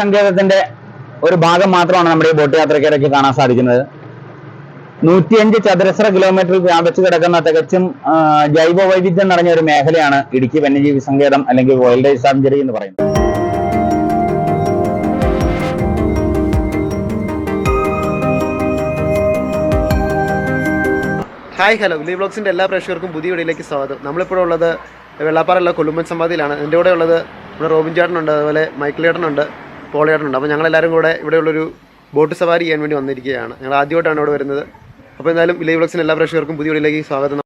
സങ്കേതത്തിന്റെ ഒരു ഭാഗം മാത്രമാണ് നമ്മുടെ ഈ ബോട്ട് യാത്രയ്ക്കിടയ്ക്ക് കാണാൻ സാധിക്കുന്നത്. 105 ചതുരശ്ര കിലോമീറ്ററിൽ വ്യാപിച്ചു കിടക്കുന്ന തികച്ചും ജൈവ വൈവിധ്യം നിറഞ്ഞ ഒരു മേഖലയാണ് ഇടുക്കി വന്യജീവി സങ്കേതം അല്ലെങ്കിൽ വൈൽഡ് ലൈഫ് സാങ്ച്വറി എന്ന് പറയുന്നത്. ഹായ് ഹലോ വില്ലി വ്ളോഗ്സിൻ്റെ എല്ലാ പ്രേക്ഷകർക്കും പുതിയ വീഡിയോയിലേക്ക് സ്വാഗതം. നമ്മളിപ്പോഴുള്ളത് വെള്ളാപ്പാറയുള്ള കൊല്ലുമ്പൻ സമാധിയിലാണ്. എൻ്റെ കൂടെ ഉള്ളത് ഇവിടെ റോബിൻ ചേട്ടനുണ്ട്, അതുപോലെ മൈക്കിൾ ചേട്ടനുണ്ട്, പോൾ ചേട്ടനുണ്ട്. അപ്പോൾ ഞങ്ങളെല്ലാവരും കൂടെ ഇവിടെയുള്ളൊരു ബോട്ട് സവാരി ചെയ്യാൻ വേണ്ടി വന്നിരിക്കുകയാണ്. ഞങ്ങൾ ആദ്യമായിട്ടാണ് ഇവിടെ വരുന്നത്. അപ്പോൾ എന്തായാലും വില്ലി വ്ളോഗ്സിൻ്റെ എല്ലാ പ്രേക്ഷകർക്കും പുതിയ വീഡിയോയിലേക്ക് സ്വാഗതം.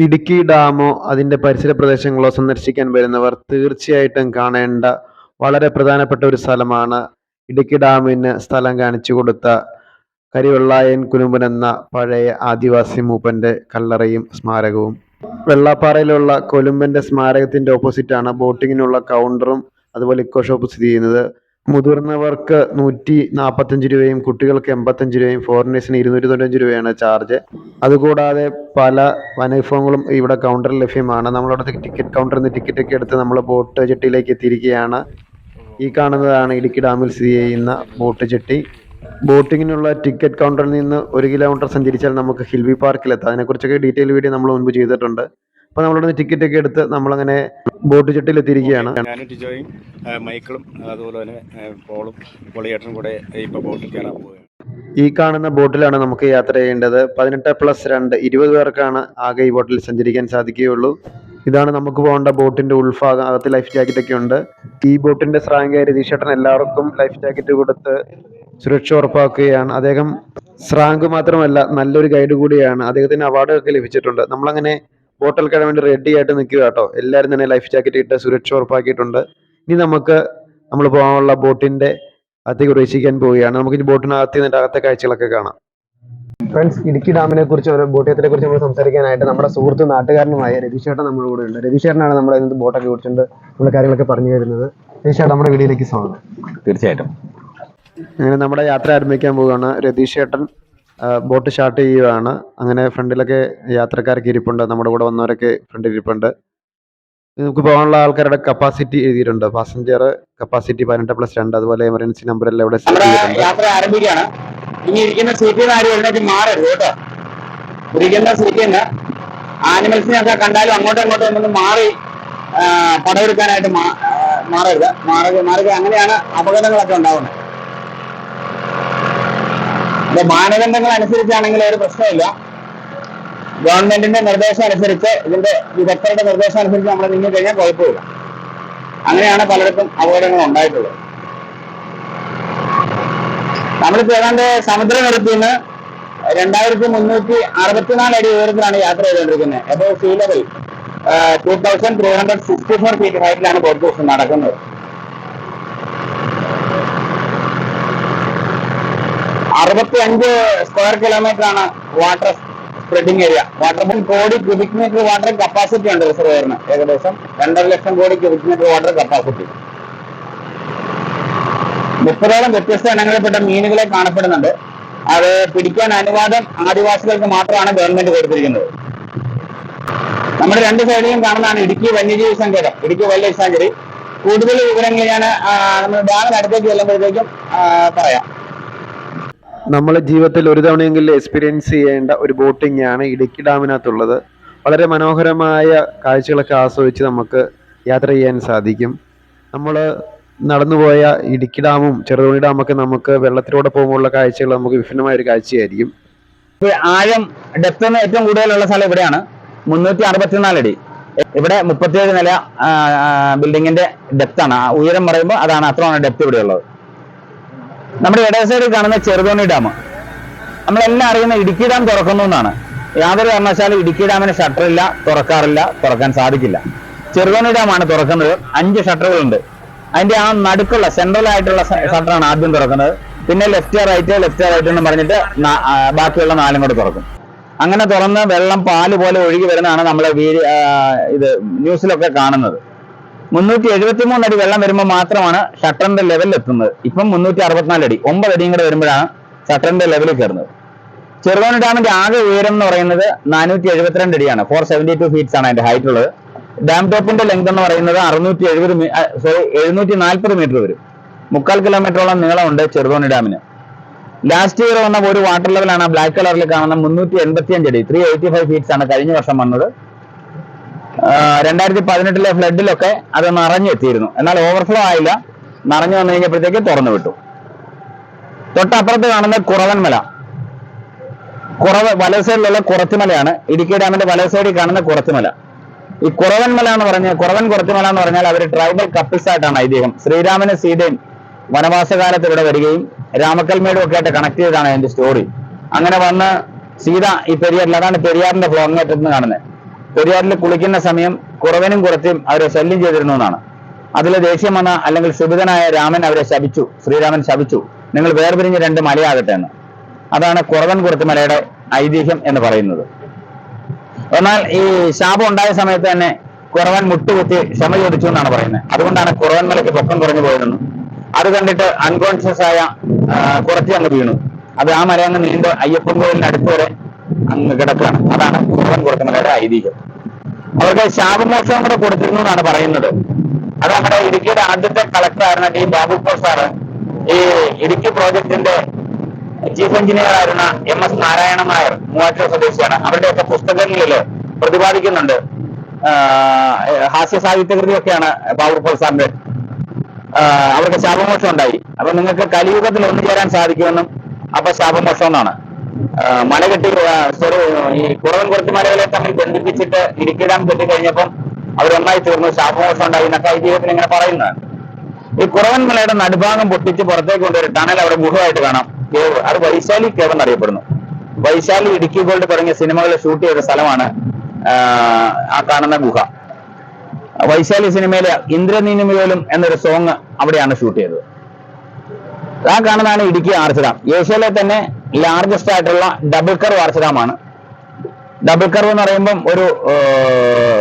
ഇടുക്കി ഡാമോ അതിൻ്റെ പരിസര പ്രദേശങ്ങളോ സന്ദർശിക്കാൻ വരുന്നവർ തീർച്ചയായിട്ടും കാണേണ്ട വളരെ പ്രധാനപ്പെട്ട ഒരു സ്ഥലമാണ് ഇടുക്കി ഡാമിന് സ്ഥലം കാണിച്ചു കൊടുത്ത കരിവെള്ളായൻ കുനുമ്പൻ എന്ന പഴയ ആദിവാസി മൂപ്പന്റെ കല്ലറയും സ്മാരകവും. വെള്ളാപ്പാറയിലുള്ള കൊലുമ്പന്റെ സ്മാരകത്തിന്റെ ഓപ്പോസിറ്റാണ് ബോട്ടിങ്ങിനുള്ള കൗണ്ടറും അതുപോലെ ഇക്കോ ഷോപ്പ് സ്ഥിതി ചെയ്യുന്നത്. മുതിർന്നവർക്ക് 145 രൂപയും കുട്ടികൾക്ക് 85 രൂപയും ഫോറിനേഴ്സിന് 295 രൂപയാണ് ചാർജ്. അതുകൂടാതെ പല വനവിഭവങ്ങളും ഇവിടെ കൗണ്ടറിൽ ലഭ്യമാണ്. നമ്മളവിടെ ടിക്കറ്റ് കൗണ്ടറിൽ നിന്ന് ടിക്കറ്റൊക്കെ എടുത്ത് നമ്മൾ ബോട്ട് ജെട്ടിയിലേക്ക് എത്തിയിരിക്കുകയാണ്. ഈ കാണുന്നതാണ് ഇടുക്കി ഡാമിൽ സ്ഥിതി ചെയ്യുന്ന ബോട്ട് ജെട്ടി. ബോട്ടിങ്ങിനുള്ള ടിക്കറ്റ് കൗണ്ടറിൽ നിന്ന് 1 കിലോമീറ്റർ സഞ്ചരിച്ചാൽ നമുക്ക് ഹിൽവി പാർക്കിലെത്താം. അതിനെക്കുറിച്ചൊക്കെ ഡീറ്റെയിൽ വീഡിയോ നമ്മൾ മുൻപ് ചെയ്തിട്ടുണ്ട്. അപ്പോൾ നമ്മളിവിടെ ടിക്കറ്റ് ഒക്കെ എടുത്ത് നമ്മളങ്ങനെ ബോട്ട് ജെട്ടിയിൽ എത്തിയിരിക്കുകയാണ്. ഞാനും ടിജോയും മൈക്കിളും അതുപോലെ തന്നെ പോളും പൊളിയേട്ടനും കൂടെ ഇപ്പോൾ ബോട്ടിൽ കയറാൻ പോവുകയാണ്. ഈ കാണുന്ന ബോട്ടിലാണ് നമുക്ക് യാത്ര ചെയ്യേണ്ടത്. 18+2 20 പേർക്കാണ് ആകെ ഈ ബോട്ടിൽ സഞ്ചരിക്കാൻ സാധിക്കുകയുള്ളൂ. ഇതാണ് നമുക്ക് പോകേണ്ട ബോട്ടിന്റെ ഉൾഭാഗം. അകത്ത് ലൈഫ് ജാക്കറ്റ് ഒക്കെ ഉണ്ട്. ഈ ബോട്ടിന്റെ സ്രാങ്കായ രതീഷേട്ടൻ എല്ലാവർക്കും ലൈഫ് ജാക്കറ്റ് കൊടുത്ത് സുരക്ഷ ഉറപ്പാക്കുകയാണ്. അദ്ദേഹം സ്രാങ്ക് മാത്രമല്ല നല്ലൊരു ഗൈഡ് കൂടിയാണ്. അദ്ദേഹത്തിന് അവാർഡൊക്കെ ലഭിച്ചിട്ടുണ്ട്. നമ്മളങ്ങനെ ബോട്ടിൽ കയറാൻ വേണ്ടി റെഡി ആയിട്ട് നിൽക്കുക കേട്ടോ. എല്ലാവരും തന്നെ ലൈഫ് ജാക്കറ്റ് ഇട്ട് സുരക്ഷ ഉറപ്പാക്കിയിട്ടുണ്ട്. ഇനി നമ്മൾ പോകാനുള്ള ബോട്ടിന്റെ അകത്തേക്ക് പ്രവേശിക്കാൻ പോവുകയാണ്. നമുക്ക് ഈ ബോട്ടിനകത്ത് നിന്നിട്ട് അകത്തെ കാഴ്ചകളൊക്കെ കാണാം. ഫ്രണ്ട്സ്, ഇടുക്കി ഡാമിനെ കുറിച്ച് ബോട്ട് യാത്രയെ കുറിച്ച് നമ്മൾ സംസാരിക്കാനായിട്ട് നമ്മുടെ സുഹൃത്തും നാട്ടുകാരനുമായ രതീഷേട്ടൻ നമ്മുടെ കൂടെ ഉണ്ട്. രതീഷേട്ടനാണ് നമ്മുടെ ഇന്നത്തെ ബോട്ടൊക്കെ കുറിച്ചുകൊണ്ട് നമ്മുടെ കാര്യങ്ങളൊക്കെ പറഞ്ഞു തരുന്നത്. രതീഷേട്ടൻ നമ്മുടെ വീഡിയോയിലേക്ക് സ്വാഗതം. തീർച്ചയായിട്ടും. അങ്ങനെ നമ്മുടെ യാത്ര ആരംഭിക്കാൻ പോവുകയാണ്. രതീഷേട്ടൻ ബോട്ട് സ്റ്റാർട്ട് ചെയ്യുകയാണ്. അങ്ങനെ ഫ്രണ്ടിലൊക്കെ യാത്രക്കാരൊക്കെ ഇരിപ്പുണ്ട്. നമ്മുടെ കൂടെ വന്നവരൊക്കെ ഫ്രണ്ടിൽ ഇരിപ്പുണ്ട്. നമുക്ക് പോകാനുള്ള ആൾക്കാരുടെ കപ്പാസിറ്റി എഴുതിയിട്ടുണ്ട്. പാസഞ്ചർ കപ്പാസിറ്റി 18+2, അതുപോലെ എമർജൻസി നമ്പർ എല്ലാം ഇവിടെ യാത്ര ആരംഭിക്കുകയാണ്. ഇനി ഇരിക്കുന്ന സീറ്റിൽ നിന്ന് ആരും എഴുന്നേറ്റ് മാറരുത് കേട്ടോ. ഇരിക്കുന്ന സീറ്റിൽ നിന്ന് ആനിമൽസിനെയൊക്കെ കണ്ടാലും അങ്ങോട്ടും ഇങ്ങോട്ടും ഒന്നും മാറി പടമെടുക്കാനായിട്ട് മാറരുത്. മാറുക അങ്ങനെയാണ് അപകടങ്ങളൊക്കെ ഉണ്ടാവുന്നത്. മാനദണ്ഡങ്ങൾ അനുസരിച്ചാണെങ്കിൽ ഒരു പ്രശ്നമില്ല. ഗവൺമെന്റിന്റെ നിർദ്ദേശം അനുസരിച്ച്, ഇതിന്റെ വിദഗ്ധരുടെ നിർദ്ദേശം അനുസരിച്ച് നമ്മൾ നീങ്ങി കഴിഞ്ഞാൽ കുഴപ്പമില്ല. അങ്ങനെയാണ് പലർക്കും അപകടങ്ങൾ ഉണ്ടായിട്ടുള്ളത്. നമ്മളിപ്പോ ഏതാണ്ട് സമുദ്രനിരപ്പിൽ നിന്ന് 2364 അടി ഉയരത്തിലാണ് യാത്ര ചെയ്തുകൊണ്ടിരിക്കുന്നത്. അപ്പോൾ സീ ലെവൽ 2364 ഫീറ്റ് ഹൈറ്റിലാണ് ബോട്ട് ക്രൂസ് നടക്കുന്നത്. 65 സ്ക്വയർ കിലോമീറ്റർ ആണ് വാട്ടർ സ്പ്രെഡിങ് ഏരിയ. വാട്ടർ കോടി ക്യൂബിക് മീറ്റർ വാട്ടർ കപ്പാസിറ്റി ഉണ്ട് റിസർവയറിന്. ഏകദേശം 2.5 ലക്ഷം കോടി ക്യൂബിക് മീറ്റർ വാട്ടർ കപ്പാസിറ്റി. 30ഓളം വ്യത്യസ്ത ഇനങ്ങളിൽപ്പെട്ട മീനുകളെ കാണപ്പെടുന്നുണ്ട്. അത് പിടിക്കാൻ അനുവാദം ആദിവാസികൾക്ക് മാത്രമാണ് ഗവൺമെന്റ് കൊടുത്തിരിക്കുന്നത്. നമ്മുടെ രണ്ട് സൈഡിലും കാണുന്നതാണ് ഇടുക്കി വന്യജീവി സങ്കേതം, ഇടുക്കി വൈൽഡ് ലൈഫ് സാങ്ച്വറി. കൂടുതൽ വിവരങ്ങൾ ഞാൻ നമ്മൾ ഡാമിന് അടുത്തേക്ക് ചെല്ലുമ്പോഴത്തേക്കും പറയാം. നമ്മൾ ജീവിതത്തിൽ ഒരു തവണയെങ്കിലും എക്സ്പീരിയൻസ് ചെയ്യേണ്ട ഒരു ബോട്ടിംഗ് ആണ് ഇടുക്കി ഡാമിനകത്തുള്ളത്. വളരെ മനോഹരമായ കാഴ്ചകളൊക്കെ ആസ്വദിച്ച് നമുക്ക് യാത്ര ചെയ്യാൻ സാധിക്കും. നമ്മൾ നടന്നുപോയ ഇടുക്കി ഡാമും ചെറുതോണി ഡാമൊക്കെ നമുക്ക് വെള്ളത്തിലൂടെ പോകുമ്പോഴുള്ള കാഴ്ചകൾ നമുക്ക് വിഭിന്നമായ ഒരു കാഴ്ചയായിരിക്കും. ആഴം ഡെപ്ത് ഏറ്റവും കൂടുതലുള്ള സ്ഥലം ഇവിടെയാണ്. 364 അടി. ഇവിടെ 37 നില ബിൽഡിങ്ങിന്റെ ഡെപ്ത് ആണ്. ഉയരം പറയുമ്പോൾ അതാണ്, അത്രയാണ് ഡെപ്ത് ഇവിടെ ഉള്ളത്. നമ്മുടെ ഇടേ സൈഡിൽ കാണുന്ന ചെറുതോണി ഡാം, നമ്മളെല്ലാം അറിയുന്ന ഇടുക്കി ഡാം തുറക്കുന്നു എന്നാണ്. യാതൊരു കാരണവശാലും ഇടുക്കി ഡാമിന് ഷട്ടറില്ല, തുറക്കാറില്ല, തുറക്കാൻ സാധിക്കില്ല. ചെറുതോണി ഡാമാണ് തുറക്കുന്നത്. 5 ഷട്ടറുകളുണ്ട്. അതിന്റെ ആ നടുക്കുള്ള സെൻട്രൽ ആയിട്ടുള്ള ഷട്ടറാണ് ആദ്യം തുറക്കുന്നത്. പിന്നെ ലെഫ്റ്റ് റൈറ്റ് എന്ന് പറഞ്ഞിട്ട് ബാക്കിയുള്ള 4 കൂടെ തുറക്കും. അങ്ങനെ തുറന്ന് വെള്ളം പാല് പോലെ ഒഴുകി വരുന്നതാണ് നമ്മളെ ഇത് ന്യൂസിലൊക്കെ കാണുന്നത്. 373 അടി വെള്ളം വരുമ്പോൾ മാത്രമാണ് ഷട്ടറിന്റെ ലെവലിൽ എത്തുന്നത്. ഇപ്പം 364 അടി, 9 അടിയും കൂടെ വരുമ്പോഴാണ് ഷട്ടറിന്റെ ലെവലിൽ കയറുന്നത്. ചെറുതോണി ഡാമിന്റെ ആകെ ഉയരം എന്ന് പറയുന്നത് 472 അടിയാണ്. 472 ഫീറ്റ്സ് ആണ് അതിന്റെ ഹൈറ്റ് ഉള്ളത്. ഡാം ടോപ്പിന്റെ ലെങ്ത് എന്ന് പറയുന്നത് 740 മീറ്റർ വരും. 3/4 കിലോമീറ്ററോളം നീളമുണ്ട് ചെറുതോണി ഡാമിന്. ലാസ്റ്റ് ഇയർ വന്ന ഒരു വാട്ടർ ലെവലാണ് ബ്ലാക്ക് കളറിൽ കാണുന്ന 385 അടി 385 ഫീറ്റ്സ് ആണ് കഴിഞ്ഞ വർഷം വന്നത്. 2018 ഫ്ലഡിലൊക്കെ അത് നിറഞ്ഞെത്തിയിരുന്നു. എന്നാൽ ഓവർഫ്ലോ ആയില്ല. നിറഞ്ഞു വന്നു കഴിഞ്ഞപ്പോഴത്തേക്ക് തുറന്നു വിട്ടു. തൊട്ടപ്പുറത്ത് കാണുന്ന കുറവൻമല, വലത് സൈഡിലുള്ള കുറച്ചുമലയാണ്. ഇടുക്കി ഡാമിന്റെ വലത് സൈഡിൽ കാണുന്ന കുറച്ചുമല. ഈ കുറവൻമല എന്ന് പറഞ്ഞാൽ കുറച്ചുമല എന്ന് പറഞ്ഞാൽ അവർ ട്രൈബൽ കപ്പിൾസ് ആയിട്ടാണ് ഐതിഹ്യം. ശ്രീരാമനും സീതയും വനവാസകാലത്ത് ഇവിടെ വരികയും രാമക്കൽമേടും ഒക്കെ ആയിട്ട് കണക്ട് ചെയ്താണ് അതിന്റെ സ്റ്റോറി. അങ്ങനെ വന്ന് സീത ഈ പെരിയാറിൽ, അതാണ് പെരിയാറിന്റെ ഫ്ലോ അങ്ങേറ്റത്ത് കാണുന്നത്. പെരിയാറിൽ കുളിക്കുന്ന സമയം കുറവനും കുറച്ചും അവരെ ശല്യം ചെയ്തിരുന്നു എന്നാണ്. അതിൽ ദേഷ്യം വന്ന അല്ലെങ്കിൽ ശുഭിതനായ രാമൻ അവരെ ശപിച്ചു. ശ്രീരാമൻ ശപിച്ചു, നിങ്ങൾ വേർപിരിഞ്ഞ് 2 മലയാകട്ടെ എന്ന്. അതാണ് കുറവൻ കുറത്തുമലയുടെ ഐതിഹ്യം എന്ന് പറയുന്നത്. എന്നാൽ ഈ ശാപം ഉണ്ടായ സമയത്ത് തന്നെ കുറവൻ മുട്ടുകുത്തി ക്ഷമ ചോദിച്ചു എന്നാണ് പറയുന്നത്. അതുകൊണ്ടാണ് കുറവൻമലയ്ക്ക് പൊക്കം കുറഞ്ഞു പോയതെന്നും അത് കണ്ടിട്ട് അൺകോൺഷ്യസ് ആയ കുറച്ച് അങ്ങ് വീണു. അത് ആ മല അങ്ങ് നീണ്ട് അയ്യപ്പൻ കോവിലിന് അടുത്ത് വരെ അങ്ങ് കിടക്കുകയാണ്. അതാണ് കുറവൻ കുറത്തുമലയുടെ ഐതിഹ്യം. അവർക്ക് ശാപമോക്ഷം കൂടെ കൊടുത്തിരുന്നു എന്നാണ് പറയുന്നത്. അത് നമ്മുടെ ഇടുക്കിയുടെ ആദ്യത്തെ കളക്ടറായിരുന്ന ടി ബാബു സാറ് ഈ ഇടുക്കി പ്രോജക്ടിന്റെ ചീഫ് എഞ്ചിനീയർ ആയിരുന്ന MS നാരായണ നായർ, മൂവാറ്റുപുഴ സ്വദേശിയാണ്. അവരുടെയൊക്കെ പുസ്തകങ്ങളിൽ പ്രതിപാദിക്കുന്നുണ്ട്. ഹാസ്യ സാഹിത്യകൃതിയൊക്കെയാണ് ബാബു സാറിന്റെ. അവർക്ക് ശാപമോക്ഷം ഉണ്ടായി. അപ്പൊ നിങ്ങൾക്ക് കലിയുഗത്തിൽ ഒന്നുചേരാൻ സാധിക്കുമെന്നും അപ്പൊ ശാപമോക്ഷം എന്നാണ്. മല കെട്ടി ഈ കുറവൻ കുറച്ച് മലകളെ തമ്മിൽ ബന്ധിപ്പിച്ചിട്ട് ഇടുക്കി ഡാം കെട്ടിക്കഴിഞ്ഞപ്പം അവരൊന്നായി തീർന്നു, ശാപമോക്ഷം ഉണ്ടായി എന്നൊക്കെ ഐതിഹ്യത്തിൽ ഇങ്ങനെ പറയുന്നതാണ്. ഈ കുറവൻ മലയുടെ നടുഭാഗം പൊട്ടിച്ച് പുറത്തേക്ക് കൊണ്ടൊരു ടണൽ അവിടെ ഗുഹയായിട്ട് കാണാം. കേവ്, അത് വൈശാലി കേവ് എന്നറിയപ്പെടുന്നു. വൈശാലി, ഇടുക്കി ഗോൾഡ് തുടങ്ങിയ സിനിമകൾ ഷൂട്ട് ചെയ്ത സ്ഥലമാണ് ആ കാണുന്ന ഗുഹ. വൈശാലി സിനിമയിലെ ഇന്ദ്രനീനിമയോലും എന്നൊരു സോങ് അവിടെയാണ് ഷൂട്ട് ചെയ്തത്. ആ കാണുന്നതാണ് ഇടുക്കി ആർച്ച് ഡാം. ഏഷ്യയിലെ തന്നെ ലാർജസ്റ്റ് ആയിട്ടുള്ള ഡബിൾ കർവ് ആർച്ച് ഡാമാണ്. ഡബിൾ കർവ് എന്ന് പറയുമ്പം ഒരു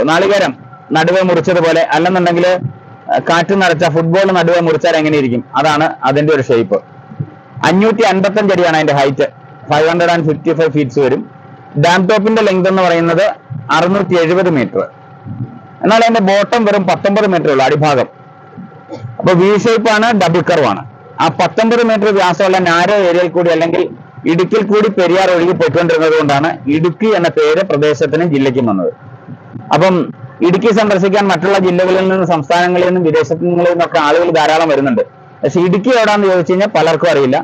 നാളികേരം നടുവെ മുറിച്ചതുപോലെ, അല്ലെന്നുണ്ടെങ്കിൽ കാറ്റ് നിറച്ച ഫുട്ബോൾ നടുവെ മുറിച്ചാൽ എങ്ങനെയിരിക്കും, അതാണ് അതിന്റെ ഒരു ഷേപ്പ്. 555 അടിയാണ് അതിന്റെ ഹൈറ്റ്. 555 ഫീറ്റ്സ് വരും. ഡാം ടോപ്പിന്റെ ലെങ്ത് എന്ന് പറയുന്നത് 670 മീറ്റർ. എന്നാൽ അതിന്റെ ബോട്ടം വെറും 19 മീറ്റർ ഉള്ളു, അടിഭാഗം. അപ്പൊ വി ഷേപ്പ് ആണ്, ഡബിൾ കർവ് ആണ്. ആ 19 മീറ്റർ വ്യാസമുള്ള നാരോ ഏരിയയിൽ കൂടി അല്ലെങ്കിൽ ഇടുക്കിയിൽ കൂടി പെരിയാർ ഒഴുകി പോയിക്കൊണ്ടിരുന്നത് കൊണ്ടാണ് ഇടുക്കി എന്ന പേര് പ്രദേശത്തിനും ജില്ലയ്ക്കും വന്നത്. അപ്പം ഇടുക്കി സന്ദർശിക്കാൻ മറ്റുള്ള ജില്ലകളിൽ നിന്നും സംസ്ഥാനങ്ങളിൽ നിന്നും വിദേശത്തു നിന്നൊക്കെ ആളുകൾ ധാരാളം വരുന്നുണ്ട്. പക്ഷെ ഇടുക്കി എവിടാന്ന് ചോദിച്ചു കഴിഞ്ഞാൽ പലർക്കും അറിയില്ല.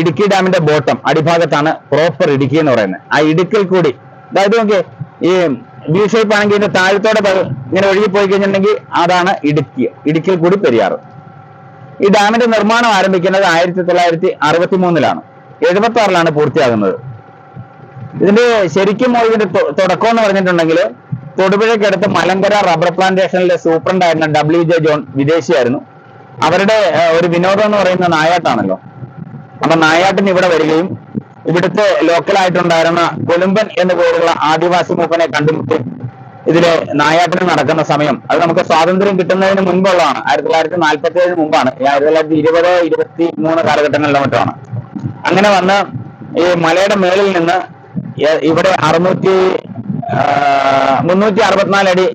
ഇടുക്കി ഡാമിന്റെ ബോട്ടം അടിഭാഗത്താണ് പ്രോപ്പർ ഇടുക്കി എന്ന് പറയുന്നത്. ആ ഇടുക്കിൽ കൂടി, അതായത് നോക്കിയേ, ഈ വി ഷേപ്പ് ആണെങ്കിൽ ഇതിന്റെ താഴത്തോടെ ഇങ്ങനെ ഒഴുകി പോയി കഴിഞ്ഞിട്ടുണ്ടെങ്കിൽ അതാണ് ഇടുക്കി. ഇടുക്കിയിൽ കൂടി പെരിയാർ. ഈ ഡാമിന്റെ നിർമ്മാണം ആരംഭിക്കുന്നത് 1963-ലാണ്. 76-ലാണ് പൂർത്തിയാകുന്നത്. ഇതിന്റെ ശരിക്കും ഇതിന്റെ തുടക്കം എന്ന് പറഞ്ഞിട്ടുണ്ടെങ്കിൽ തൊടുപുഴയ്ക്കടുത്ത് മലങ്കര റബ്ബർ പ്ലാന്റേഷനിലെ സൂപ്രണ്ടായിരുന്ന WJ ജോൺ വിദേശിയായിരുന്നു. അവരുടെ ഒരു വിനോദം എന്ന് പറയുന്ന നായാട്ടാണല്ലോ. അപ്പൊ നായാട്ടിന് ഇവിടെ വരികയും ഇവിടുത്തെ ലോക്കലായിട്ടുണ്ടായിരുന്ന കൊലുമ്പൻ എന്നു പേരുള്ള ആദിവാസി മൂപ്പനെ കണ്ടുമുട്ടി ഇതിലെ നായാട്ടിന് നടക്കുന്ന സമയം, അത് നമുക്ക് സ്വാതന്ത്ര്യം കിട്ടുന്നതിന് മുൻപുള്ളതാണ്. 1947 മുമ്പാണ്. 1920-23 കാലഘട്ടങ്ങളിലോ മറ്റാണ്. അങ്ങനെ വന്ന് ഈ മലയുടെ മേളിൽ നിന്ന് ഇവിടെ 364 അടി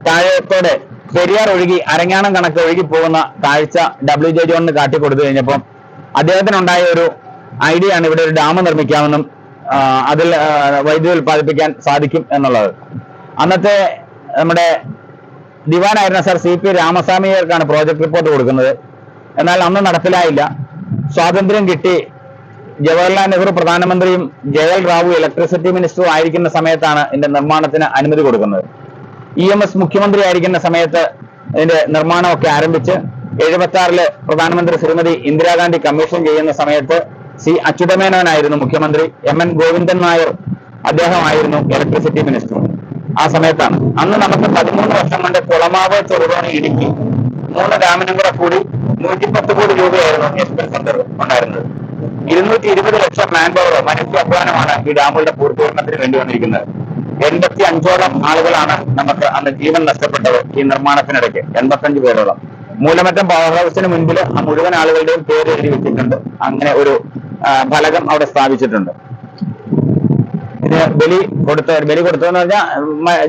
താഴത്തോടെ പെരിയാർ ഒഴുകി അരങ്ങാണം കണക്ക് ഒഴുകി പോകുന്ന കാഴ്ച WJ ജോണിന് കാട്ടിക്കൊടുത്തു കഴിഞ്ഞപ്പം അദ്ദേഹത്തിനുണ്ടായ ഒരു ഐഡിയ ആണ് ഇവിടെ ഒരു ഡാം നിർമ്മിക്കാമെന്നും അതിൽ വൈദ്യുതി ഉൽപ്പാദിപ്പിക്കാൻ സാധിക്കും എന്നുള്ളത്. അന്നത്തെ നമ്മുടെ ദിവാനായിരുന്ന സർ CP രാമസ്വാമിയർക്കാണ് പ്രോജക്ട് റിപ്പോർട്ട് കൊടുക്കുന്നത്. എന്നാൽ അന്ന് നടപ്പിലായില്ല. സ്വാതന്ത്ര്യം കിട്ടി, ജവഹർലാൽ നെഹ്റു പ്രധാനമന്ത്രിയും ജയൽ റാവു ഇലക്ട്രിസിറ്റി മിനിസ്റ്ററും ആയിരിക്കുന്ന സമയത്താണ് ഇതിന്റെ നിർമ്മാണത്തിന് അനുമതി കൊടുക്കുന്നത്. EMS മുഖ്യമന്ത്രി ആയിരിക്കുന്ന സമയത്ത് ഇതിന്റെ നിർമ്മാണമൊക്കെ ആരംഭിച്ച് 76-ല് പ്രധാനമന്ത്രി ശ്രീമതി ഇന്ദിരാഗാന്ധി കമ്മീഷൻ ചെയ്യുന്ന സമയത്ത് C അച്യുതമേനോനായിരുന്നു മുഖ്യമന്ത്രി. MN ഗോവിന്ദൻ നായർ അദ്ദേഹമായിരുന്നു ഇലക്ട്രിസിറ്റി മിനിസ്റ്റർ. ആ സമയത്താണ്. അന്ന് നമുക്ക് 13 വർഷം കൊണ്ട് കുളമാവ്, ചെറുതോണി, ഇടുക്കി 3 ഡാമിനും കൂടി 110 കോടി രൂപയായിരുന്നു എക്സ്പെൻസ് ഉണ്ടായിരുന്നത്. 220 ലക്ഷം മാൻ പവർ മനുഷ്യാധ്വാനമാണ് ഈ ഡാമുകളുടെ പൂർത്തീകരണത്തിന് വേണ്ടി വന്നിരിക്കുന്നത്. 85ഓളം ആളുകളാണ് നമുക്ക് അന്ന് ജീവൻ നഷ്ടപ്പെട്ടത് ഈ നിർമ്മാണത്തിനിടയ്ക്ക്. 85 പേരോളം. മൂലമറ്റം പവർ ഹൗസിന് മുൻപിൽ ആ മുഴുവൻ ആളുകളുടെയും പേര് എഴുതി വെച്ചിട്ടുണ്ട്. അങ്ങനെ ഒരു ഫലകം അവിടെ സ്ഥാപിച്ചിട്ടുണ്ട്. ഇതിന് ബലി കൊടുത്തതെന്ന് പറഞ്ഞാൽ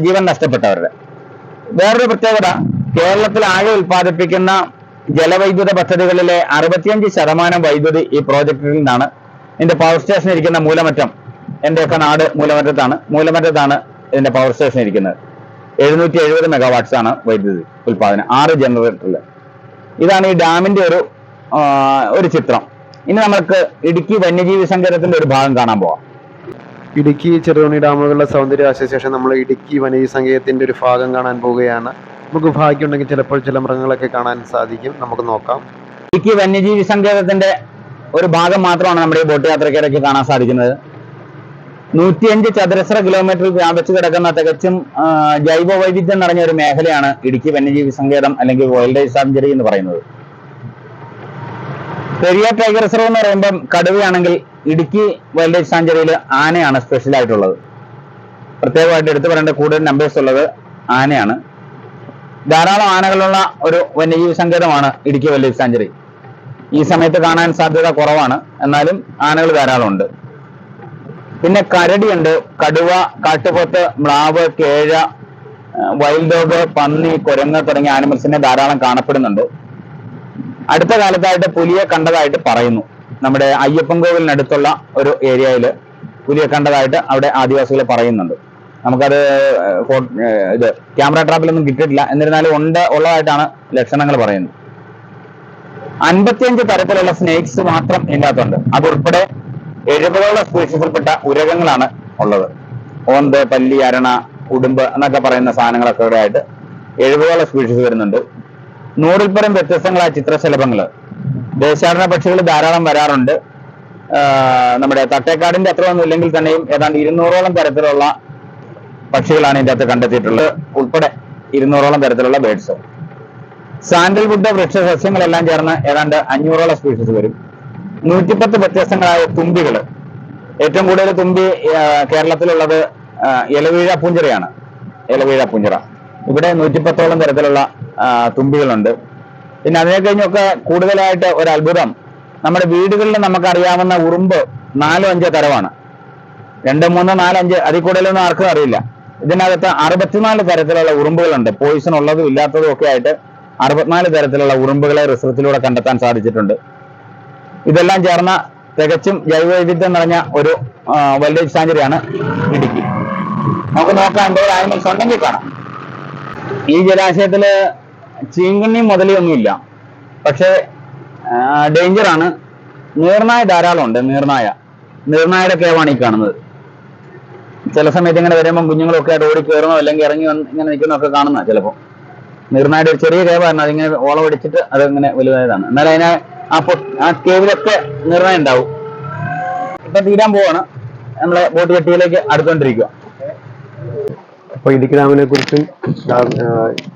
ജീവൻ നഷ്ടപ്പെട്ടവരുടെ. വേറൊരു പ്രത്യേകത, കേരളത്തിൽ ആഴ ഉൽപ്പാദിപ്പിക്കുന്ന ജലവൈദ്യുത പദ്ധതികളിലെ 65% വൈദ്യുതി ഈ പ്രോജക്റ്റിൽ നിന്നാണ്. ഇതിന്റെ പവർ സ്റ്റേഷൻ ഇരിക്കുന്ന മൂലമറ്റം, എന്റെയൊക്കെ നാട് മൂലമറ്റത്താണ് ഇതിന്റെ പവർ സ്റ്റേഷൻ ഇരിക്കുന്നത്. 770 മെഗാവാട്ട്സ് ആണ് വൈദ്യുതി ഉൽപാദനം, 6 ജനറേറ്ററിൽ. ഇതാണ് ഈ ഡാമിന്റെ ഒരു ചിത്രം. ഇനി നമുക്ക് ഇടുക്കി വന്യജീവി സങ്കേതത്തിന്റെ ഒരു ഭാഗം കാണാൻ പോവാം. ഇടുക്കി ചെറുതോണി ഡാമുകളുടെ സൗന്ദര്യ ശേഷം നമ്മൾ ഇടുക്കി വന്യജീവി സങ്കേതത്തിന്റെ ഒരു ഭാഗം കാണാൻ പോവുകയാണ്. നമുക്ക് ഭാഗ്യമുണ്ടെങ്കിൽ ചിലപ്പോൾ ചില മൃഗങ്ങളൊക്കെ കാണാൻ സാധിക്കും. നമുക്ക് നോക്കാം. ഇടുക്കി വന്യജീവി സങ്കേതത്തിന്റെ ഒരു ഭാഗം മാത്രമാണ് നമ്മുടെ ഈ ബോട്ട് യാത്രയ്ക്കിടയ്ക്ക് കാണാൻ സാധിക്കുന്നത്. 105 ചതുരശ്ര കിലോമീറ്ററിൽ വ്യാപിച്ചു കിടക്കുന്ന തികച്ചും ജൈവ വൈവിധ്യം നിറഞ്ഞ ഒരു മേഖലയാണ് ഇടുക്കി വന്യജീവി സങ്കേതം അല്ലെങ്കിൽ വൈൽഡ് ലൈഫ് സാങ്ച്വറി എന്ന് പറയുന്നത്. പെരിയാർ ടൈഗർ റിസർവ് എന്ന് പറയുമ്പം കടുവയാണെങ്കിൽ ഇടുക്കി വൈൽഡ് ലൈഫ് സാങ്ച്വറിയിൽ ആനയാണ് സ്പെഷ്യൽ ആയിട്ടുള്ളത്. പ്രത്യേകമായിട്ട് എടുത്തു പറയേണ്ട കൂടുതൽ നമ്പേഴ്സ് ഉള്ളത് ആനയാണ്. ധാരാളം ആനകളുള്ള ഒരു വന്യജീവി സങ്കേതമാണ് ഇടുക്കി വൈൽഡ് ലൈഫ് സാങ്ച്വറി. ഈ സമയത്ത് കാണാൻ സാധ്യത കുറവാണ്, എന്നാലും ആനകൾ ധാരാളം ഉണ്ട്. പിന്നെ കരടിയുണ്ട്, കടുവ, കാട്ടുപോത്ത്, മ്ലാവ്, കേഴ, വൈൽഡ് ഡോഗ്, പന്നി, കുരങ്ങ് തുടങ്ങിയ ആനിമൽസിനെ ധാരാളം കാണപ്പെടുന്നുണ്ട്. അടുത്ത കാലത്തായിട്ട് പുലിയെ കണ്ടതായിട്ട് പറയുന്നു. നമ്മുടെ അയ്യപ്പൻ കോവിലിനടുത്തുള്ള ഒരു ഏരിയയിൽ പുലിയെ കണ്ടതായിട്ട് അവിടെ ആദിവാസികൾ പറയുന്നുണ്ട്. നമുക്കത് ക്യാമറ ട്രാപ്പിലൊന്നും കിട്ടിയിട്ടില്ല, എന്നിരുന്നാലും ഉള്ളതായിട്ടാണ് ലക്ഷണങ്ങൾ പറയുന്നത്. 55 തരത്തിലുള്ള സ്നേക്സ് മാത്രം ഇതിനകത്തുണ്ട്. അതുൾപ്പെടെ 70ഓളം സ്പീഷീസിൽപ്പെട്ട ഉരകങ്ങളാണ് ഉള്ളത്. ഓന്ത്, പല്ലി, അരണ, ഉടുമ്പ് എന്നൊക്കെ പറയുന്ന സാധനങ്ങളൊക്കെ ഇവിടെ ആയിട്ട് 70ഓളം സ്പീഷീസ് വരുന്നുണ്ട്. 100ൽ പരം വ്യത്യസ്തങ്ങളായ ചിത്രശലഭങ്ങള്, ദേശാടന പക്ഷികൾ ധാരാളം വരാറുണ്ട്. നമ്മുടെ തട്ടേക്കാടിന്റെ അത്ര ഒന്നും ഇല്ലെങ്കിൽ തന്നെയും ഏതാണ്ട് 200ഓളം തരത്തിലുള്ള പക്ഷികളാണ് ഇതിന്റെ അകത്ത് കണ്ടെത്തിയിട്ടുള്ളത്. ഉൾപ്പെടെ 200ഓളം തരത്തിലുള്ള ബേഡ്സ്. സാൻഡൽവുഡ് വൃക്ഷ സസ്യങ്ങളെല്ലാം ചേർന്ന് ഏതാണ്ട് 500ഓളം സ്പീഷീസ് വരും. 110 വ്യത്യസ്തങ്ങളായ തുമ്പികൾ. ഏറ്റവും കൂടുതൽ തുമ്പി കേരളത്തിലുള്ളത് ഇലവീഴ പൂഞ്ചിറയാണ്. ഇലവീഴ പൂഞ്ചിറ. ഇവിടെ 110ഓളം തരത്തിലുള്ള തുമ്പികളുണ്ട്. പിന്നെ അതിനെ കഴിഞ്ഞൊക്കെ കൂടുതലായിട്ട് ഒരു അത്ഭുതം, നമ്മുടെ വീടുകളിൽ നമുക്കറിയാവുന്ന ഉറുമ്പ് 4-5 തരമാണ്. 2, 3, 4, 5 അതിൽ കൂടുതലൊന്നും ആർക്കും അറിയില്ല. ഇതിനകത്ത് 64 തരത്തിലുള്ള ഉറുമ്പുകളുണ്ട്. പോയിസൺ ഉള്ളതും ഇല്ലാത്തതും ഒക്കെ ആയിട്ട് 64 തരത്തിലുള്ള ഉറുമ്പുകളെ റിസർച്ചിലൂടെ കണ്ടെത്താൻ സാധിച്ചിട്ടുണ്ട്. ഇതെല്ലാം ചേർന്ന തികച്ചും ജൈവവൈവിധ്യം നിറഞ്ഞ ഒരു വൈൽഡ് ലൈഫ് സാങ്ച്വറിയാണ് ഇടുക്കി. നമുക്ക് നോക്കാം എന്തെങ്കിലും ആനിമൽസ് ഉണ്ടെങ്കിൽ കാണാം. ഈ ജലാശയത്തില് ചീങ്കണ്ണി മുതലയൊന്നുമില്ല, പക്ഷേ ഡേഞ്ചറാണ്. നീർനായ ധാരാളം ഉണ്ട്. നീർനായയുടെ കേവാണ് ഈ കാണുന്നത്. ചില സമയത്ത് ഇങ്ങനെ വരുമ്പോൾ കുഞ്ഞുങ്ങളൊക്കെ ആയിട്ട് ഓടി കയറുന്നോ അല്ലെങ്കിൽ ഇറങ്ങി ഇങ്ങനെ നിൽക്കുന്നൊക്കെ കാണുന്ന ചിലപ്പോൾ. നീർനായുടെ ഒരു ചെറിയ കേവായിരുന്നു, അതിങ്ങനെ ഓളമടിച്ചിട്ട് അതിങ്ങനെ വലുതായതാണ്. എന്നാൽ അതിനെ ആ കേവിലൊക്കെ നീർനായ ഉണ്ടാവും. ഇപ്പൊ തീരാൻ പോവാണ്. നമ്മളെ ബോട്ട് കെട്ടിയിലേക്ക് അടുത്തോണ്ടിരിക്കുക. അപ്പോൾ ഇടുക്കി ഡാമിനെ കുറിച്ചും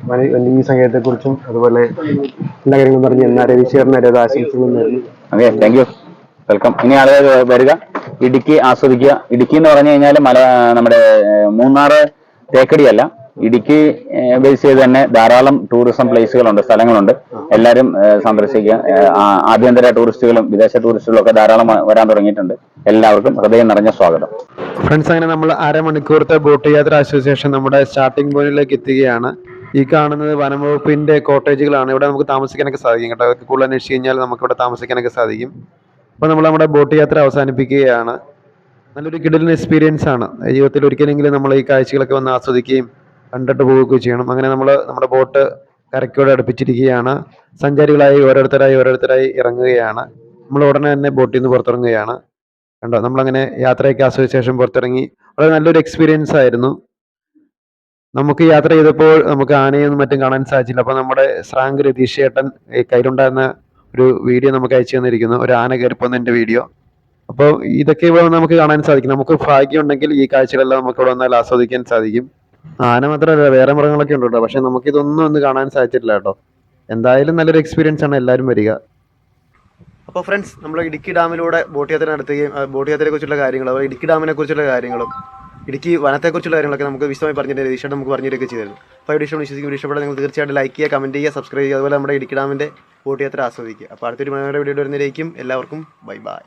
വന്യജീവി സങ്കേതത്തെ കുറിച്ചും അതുപോലെ എല്ലാ കാര്യങ്ങളും പറഞ്ഞ് രവിശേഖരൻ ആശംസകളും നേരുന്നു. Okay, thank you, welcome. ഇനി ആളുകൾ വരിക, ഇടുക്കി ആസ്വദിക്കുക. ഇടുക്കി എന്ന് പറഞ്ഞു കഴിഞ്ഞാൽ നമ്മുടെ മൂന്നാർ തേക്കടിയല്ല, ഇടുക്കി ബേസ് ചെയ്ത് തന്നെ ധാരാളം ടൂറിസം പ്ലേസുകളുണ്ട്, സ്ഥലങ്ങളുണ്ട്. എല്ലാവരും സന്ദർശിക്കുക. ആഭ്യന്തര ടൂറിസ്റ്റുകളും വിദേശ ടൂറിസ്റ്റുകളും ഒക്കെ ധാരാളം വരാൻ തുടങ്ങിയിട്ടുണ്ട്. എല്ലാവർക്കും ഹൃദയം നിറഞ്ഞ സ്വാഗതം. ഫ്രണ്ട്സ്, അങ്ങനെ നമ്മൾ അരമണിക്കൂറത്തെ ബോട്ട് യാത്ര അസോസിയേഷൻ നമ്മുടെ സ്റ്റാർട്ടിംഗ് പോയിന്റിലേക്ക് എത്തുകയാണ്. ഈ കാണുന്നത് വനംവകുപ്പിന്റെ കോട്ടേജുകളാണ്. ഇവിടെ നമുക്ക് താമസിക്കാനൊക്കെ സാധിക്കും കേട്ടോ. അതൊക്കെ കൂടുതൽ അന്വേഷിച്ച് കഴിഞ്ഞാൽ നമുക്ക് ഇവിടെ താമസിക്കാനൊക്കെ സാധിക്കും. അപ്പോൾ നമ്മൾ നമ്മുടെ ബോട്ട് യാത്ര അവസാനിപ്പിക്കുകയാണ്. നല്ലൊരു കിടിലൻ എക്സ്പീരിയൻസ് ആണ്. ജീവിതത്തിൽ ഒരിക്കലെങ്കിലും നമ്മൾ ഈ കാഴ്ചകളൊക്കെ വന്ന് ആസ്വദിക്കുകയും കണ്ടിട്ട് പോവുകയൊക്കെ ചെയ്യണം. അങ്ങനെ നമ്മൾ നമ്മുടെ ബോട്ട് കരയ്ക്കോടെ അടുപ്പിച്ചിരിക്കുകയാണ്. സഞ്ചാരികളായി ഓരോരുത്തരായി ഇറങ്ങുകയാണ്. നമ്മൾ ഉടനെ തന്നെ ബോട്ടിൽ നിന്ന് പുറത്തിറങ്ങുകയാണ്. കണ്ടോ, നമ്മളങ്ങനെ യാത്രയൊക്കെ ആസ്വദിച്ച ശേഷം പുറത്തിറങ്ങി. വളരെ നല്ലൊരു എക്സ്പീരിയൻസ് ആയിരുന്നു. നമുക്ക് യാത്ര ചെയ്തപ്പോൾ നമുക്ക് ആനയൊന്നും മറ്റും കാണാൻ സാധിച്ചില്ല. അപ്പോൾ നമ്മുടെ ശ്രാങ്ക് രതീഷ് ചേട്ടൻ കയ്യിലുണ്ടായിരുന്ന ഒരു വീഡിയോ നമുക്ക് അയച്ചു തന്നിരിക്കുന്നു, ഒരു ആന കയറിപ്പോന്നതിൻ്റെ വീഡിയോ. അപ്പോൾ ഇതൊക്കെ ഇവിടെ നമുക്ക് കാണാൻ സാധിക്കും. നമുക്ക് ഭാഗ്യം ഉണ്ടെങ്കിൽ ഈ കാഴ്ചകളെല്ലാം നമുക്ക് ഇവിടെ വന്നാൽ ആസ്വദിക്കാൻ സാധിക്കും. ആന മാത്രമല്ല, വേറെ മൃഗങ്ങളൊക്കെ ഉണ്ട് കേട്ടോ. പക്ഷെ നമുക്കിതൊന്നും ഒന്ന് കാണാൻ സാധിച്ചിട്ടില്ല കേട്ടോ. എന്തായാലും നല്ലൊരു എക്സ്പീരിയൻസ് ആണ്, എല്ലാവരും വരിക. അപ്പോൾ ഫ്രണ്ട്സ്, നമ്മൾ ഇടുക്കി ഡാമിലൂടെ ബോട്ട് യാത്ര നടത്തുകയും ബോട്ട് യാത്രയെക്കുറിച്ചുള്ള കാര്യങ്ങളും അതുപോലെ ഇടുക്കി ഡാമിനെ കുറിച്ചുള്ള കാര്യങ്ങളും ഇടുക്കി വനത്തെക്കുറിച്ചുള്ള കാര്യങ്ങളൊക്കെ നമുക്ക് വിശദമായി പറഞ്ഞിട്ട് രതീഷ് നമുക്ക് പറഞ്ഞിട്ടൊക്കെ ചെയ്തിരുന്നു. അപ്പോൾ ഈ വിഷയം വിശ്വസിക്കും, ഇഷ്ടപ്പെട്ടാൽ നിങ്ങൾ തീർച്ചയായിട്ടും ലൈക്ക് ചെയ്യുക, കമൻറ്റ് ചെയ്യുക, സബ്സ്ക്രൈബ് ചെയ്യുക. അതുപോലെ നമ്മുടെ ഇടുക്കി ഡാമിൻ്റെ ബോട്ട് യാത്ര ആസ്വദിക്കുക. അപ്പോൾ അടുത്തൊരു മനോഹര വീഡിയോ വരുന്നതിലേക്കും എല്ലാവർക്കും ബൈ ബൈ.